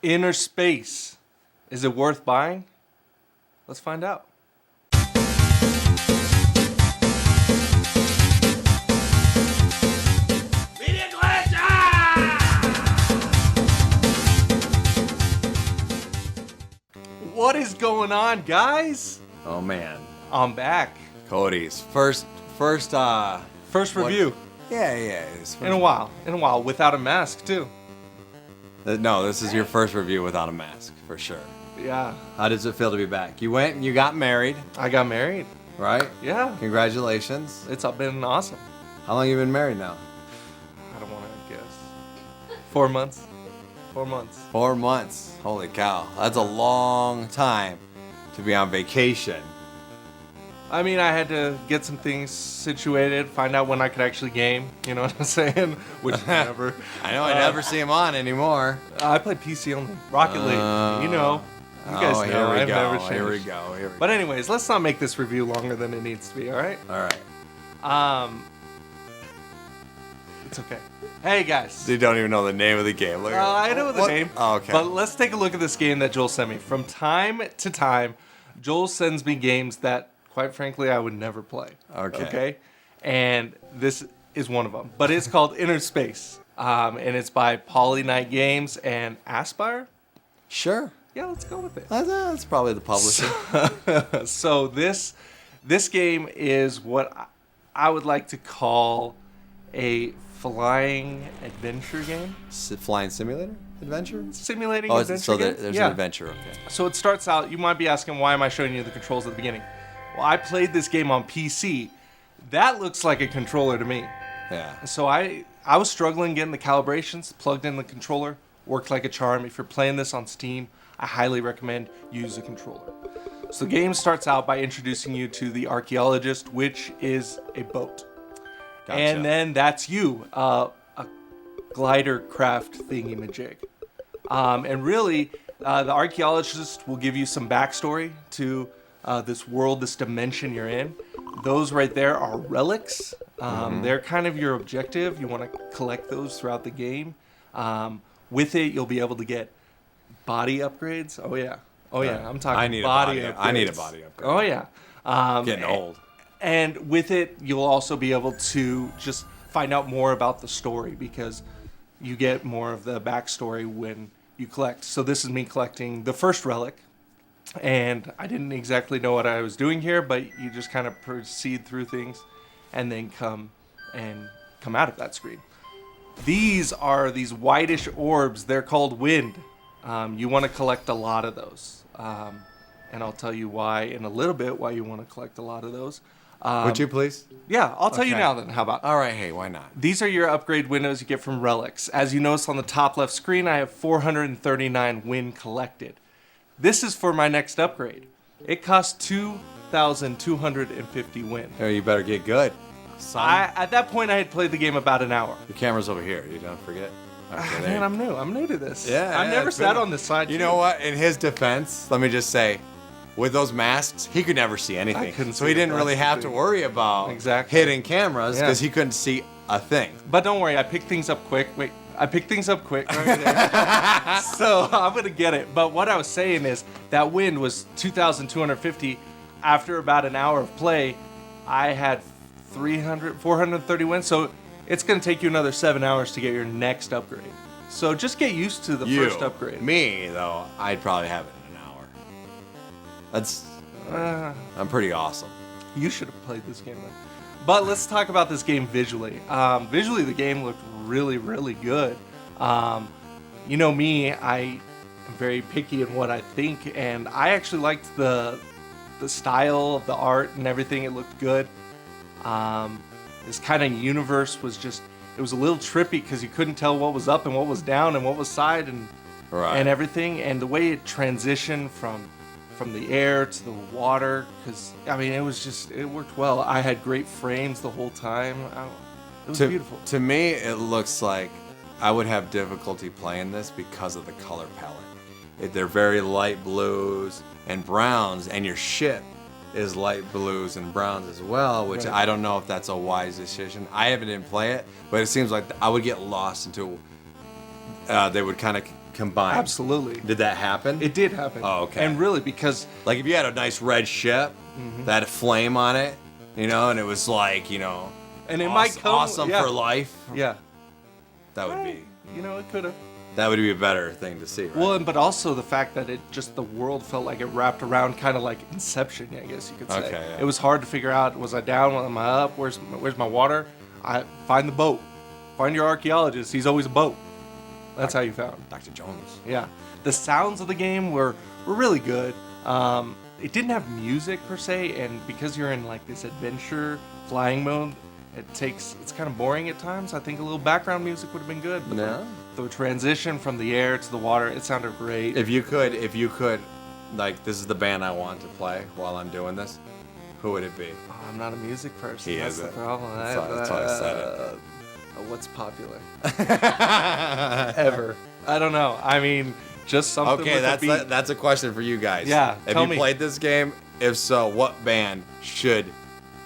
InnerSpace. Is it worth buying? Let's find out. What is going on, guys? Oh man, I'm back. Cody's first review. Yeah. In a while, without a mask too. No, this is your first review without a mask for sure. Yeah. How does it feel to be back? You went and you got married, I got married. right? Yeah. Congratulations. It's been awesome. How long you been married now? I don't want to guess. 4 months. 4 months. 4 months. Holy cow, that's a long time to be on vacation. I mean, I had to get some things situated, find out when I could actually game. You know what I'm saying? Which is never. I know I never see him on anymore. I play PC only. Rocket League. You know. You guys know. Here we I've never go. changed. Here we go. But anyways, let's not make this review longer than it needs to be. All right. All right. It's okay. Hey guys. You don't even know the name of the game. Look I know the name. Oh, okay. But let's take a look at this game that Joel sent me. From time to time, Joel sends me games that, quite frankly, I would never play. Okay. And this is one of them. But it's called InnerSpace. And it's by PolyKnight Games and Aspyr. Sure. Yeah, let's go with it. That's probably the publisher. So this game is what I would like to call a flying adventure game. Flying simulator adventure? Simulating Oh, adventure so game? there's Yeah. an adventure. Okay. So it starts out, you might be asking, why am I showing you the controls at the beginning? Well, I played this game on PC. That looks like a controller to me. Yeah. So I was struggling getting the calibrations, plugged in the controller, worked like a charm. If you're playing this on Steam, I highly recommend use a controller. So the game starts out by introducing you to the archaeologist, which is a boat. Gotcha. And then that's you, a glider craft thingy-majig. And really, the archaeologist will give you some backstory to this world, this dimension you're in. Those right there are relics. They're kind of your objective. You want to collect those throughout the game. With it, you'll be able to get body upgrades. Oh yeah. I'm talking body upgrades. I need a body upgrade. Oh yeah. Getting old. And with it, you'll also be able to just find out more about the story because you get more of the backstory when you collect. So this is me collecting the first relic. And I didn't exactly know what I was doing here, but you just kind of proceed through things and then come out of that screen. These are these whitish orbs. They're called wind. You want to collect a lot of those. And I'll tell you why in a little bit, why you want to collect a lot of those. Would you please? Yeah, I'll tell you Okay. now then. How about? All right. Hey, why not? These are your upgrade windows you get from relics. As you notice on the top left screen, I have 439 wind collected. This is for my next upgrade. It costs 2,250 wind. Oh, you better get good. Son. At that point, I had played the game about an hour. Your camera's over here. You don't forget. Okay, there Man, you- I'm new to this. Yeah, I've never it's sat been- on this side. You too. know what? In his defense, let me just say, with those masks, he could never see anything. couldn't So see he it, didn't that's really the have to thing. worry about Exactly. hitting cameras Yeah. because he couldn't see a thing. But don't worry, I picked things up quick. Wait, I picked things up quick right there. So I'm going to get it. But what I was saying is that wind was 2,250. After about an hour of play, I had 430 wind. So it's going to take you another 7 hours to get your next upgrade. So just get used to the first upgrade. Me, though, I'd probably have it in an hour. That's... I'm pretty awesome. You should have played this game then. But let's talk about this game visually. Visually, the game looked really, really good. You know me, I am very picky in what I think, and I actually liked the style of the art and everything. It looked good. This kind of universe was just, it was a little trippy because you couldn't tell what was up and what was down and what was side and everything. And the way it transitioned from the air to the water, because I mean it worked well. I had great frames the whole time. It was beautiful. To me, it looks like I would have difficulty playing this because of the color palette. They're very light blues and browns, and your ship is light blues and browns as well, which Right. I don't know if that's a wise decision. I haven't didn't play it, but it seems like I would get lost into. They would kind of combined. Absolutely. Did that happen? It did happen. Oh, okay. And really, because Like if you had a nice red ship that had a flame on it, you know, and it was like, you know, and it might come awesome for life. Yeah. That would be. You know, it could have. That would be a better thing to see, right? Well, but also the fact that the world felt like it wrapped around, kind of like Inception, I guess you could say. Okay, yeah. It was hard to figure out, was I down, am I up, where's my water? I find the boat. Find your archaeologist, he's always a boat. That's how you found. Dr. Jones. Yeah. The sounds of the game were really good. It didn't have music per se, and because you're in like this adventure flying mode, it's kind of boring at times. I think a little background music would have been good. But Yeah. the transition from the air to the water, it sounded great. If you could, like, this is the band I want to play while I'm doing this, who would it be? Oh, I'm not a music person. He That's isn't. the problem. That's why I said it. What's popular? Ever. I don't know. I mean, just something Okay, with a beat. that's a question for you guys. Yeah, Have tell you me. played this game? If so, what band should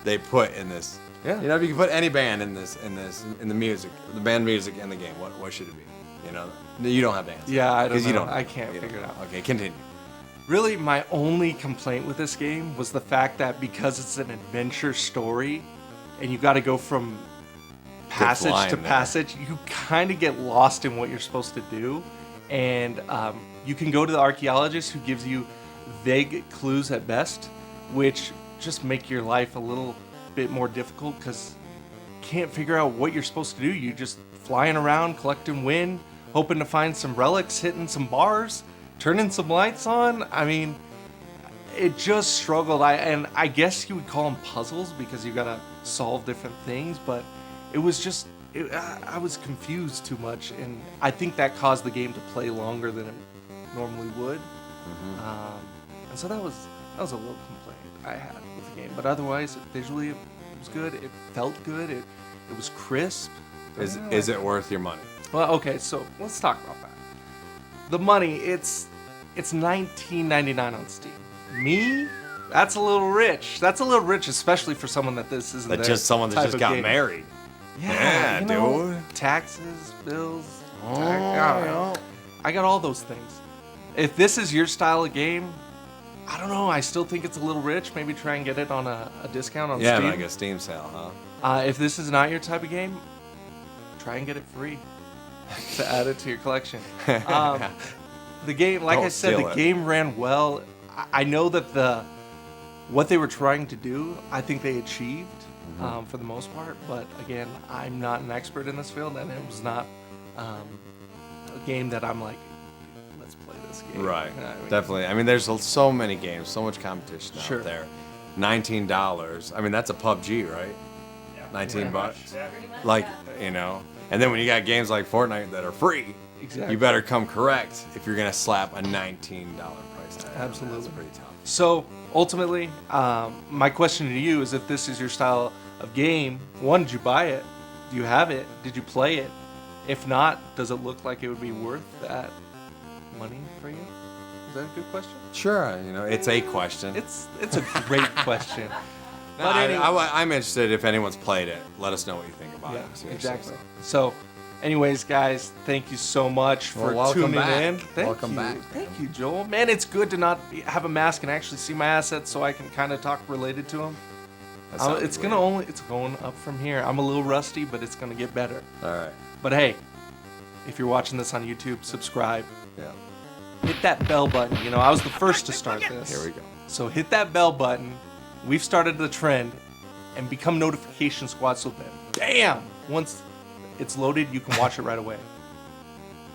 they put in this? Yeah. You know, if you could put any band in the music, the band music in the game, what should it be? You know, you don't have to answer. Yeah, I don't know. Because you don't. I can't You figure it don't. out. Okay, continue. Really, my only complaint with this game was the fact that because it's an adventure story, and you got to go from passage line to there. passage, you kind of get lost in what you're supposed to do. And you can go to the archaeologist who gives you vague clues at best, which just make your life a little bit more difficult because you can't figure out what you're supposed to do. You're just flying around, collecting wind, hoping to find some relics, hitting some bars, turning some lights on. I mean, it just struggled. I guess you would call them puzzles because you gotta solve different things, but it was just, I was confused too much, and I think that caused the game to play longer than it normally would. And so that was a little complaint I had with the game. But otherwise, visually, it was good. It felt good. It was crisp. Is it worth your money? Well, okay, so let's talk about that. The money, it's $19.99 on Steam. Me? That's a little rich. That's a little rich, especially for someone that this isn't That's their just someone that type just of got game. married. Yeah, you know, dude. taxes, bills. Oh, I got all those things. If this is your style of game, I don't know. I still think it's a little rich. Maybe try and get it on a discount on Yeah, Steam. like a Steam sale, huh? If this is not your type of game, try and get it free to add it to your collection. The game, like Don't I said, steal the it. game ran well. I know that what they were trying to do, I think they achieved for the most part. But again, I'm not an expert in this field, and it was not a game that I'm like, let's play this game. Right. You know what I mean? Definitely. I mean, there's so many games, so much competition Sure. out there. $19. I mean, that's a PUBG, right? Yeah, 19 pretty bucks. much, yeah. Like, you know. And then when you got games like Fortnite that are free, Exactly. you better come correct if you're gonna slap a $19 price tag. Absolutely. That's pretty tough. So ultimately, my question to you is: if this is your style of game, one, did you buy it? Do you have it? Did you play it? If not, does it look like it would be worth that money for you? Is that a good question? Sure. You know, it's a question. It's a great question. No, But anyway, I'm interested if anyone's played it. Let us know what you think about yeah, it. Seriously. exactly. So, anyways, guys, thank you so much for Well, welcome tuning back. in. Thank Welcome you. back. Thank you, Joel. Man, it's good to not have a mask and actually see my assets, so I can kind of talk related to them. That sounds It's weird. it's going up from here. I'm a little rusty, but it's gonna get better. All right. But hey, if you're watching this on YouTube, subscribe. Yeah. Hit that bell button. You know, I was the first to start this. Here we go. So hit that bell button. We've started the trend, and become notification squad so that bam, once it's loaded, you can watch it right away.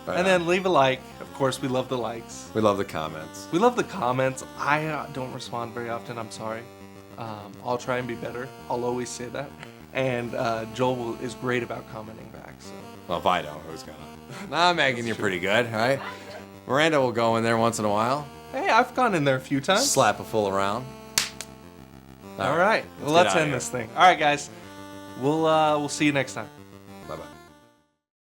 Right And on. then leave a like. Of course, we love the likes. We love the comments. We love the comments. I don't respond very often. I'm sorry. I'll try and be better. I'll always say that. And Joel is great about commenting back. So Well, if I don't, who's gonna? Nah, Megan, you're pretty good, all right? Miranda will go in there once in a while, hey, I've gone in there a few times. slap a fool around. All right. Well, get let's outta end here. this thing. All right, guys. We'll see you next time.